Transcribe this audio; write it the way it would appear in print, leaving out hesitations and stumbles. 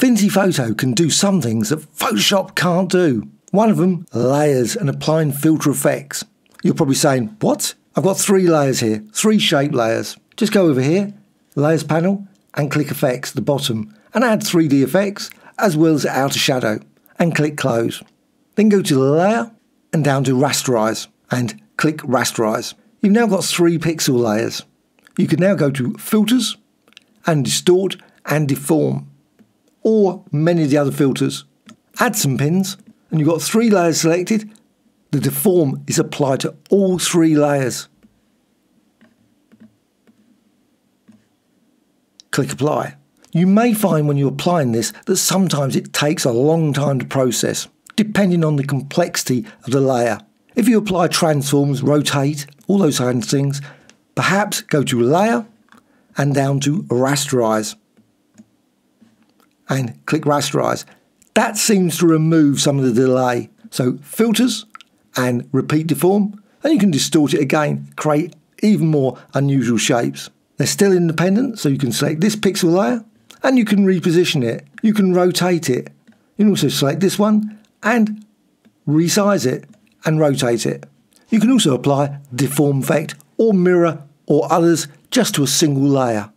Affinity Photo can do some things that Photoshop can't do. One of them, layers and applying filter effects. You're probably saying, what? I've got 3 layers here, 3 shape layers. Just go over here, Layers panel, and click Effects at the bottom, and add 3D effects, as well as outer shadow, and click Close. Then go to the layer, and down to Rasterize, and click Rasterize. You've now got 3 pixel layers. You can now go to Filters, and Distort and Deform, or many of the other filters. Add some pins, and you've got 3 layers selected. The Deform is applied to all 3 layers. Click Apply. You may find when you're applying this that sometimes it takes a long time to process, depending on the complexity of the layer. If you apply transforms, rotate, all those kinds of things, perhaps go to Layer and down to Rasterize and click Rasterize. That seems to remove some of the delay. So Filters and Repeat Deform, and you can distort it again, create even more unusual shapes. They're still independent, so you can select this pixel layer and you can reposition it. You can rotate it. You can also select this one and resize it and rotate it. You can also apply deform effect or mirror or others just to a single layer.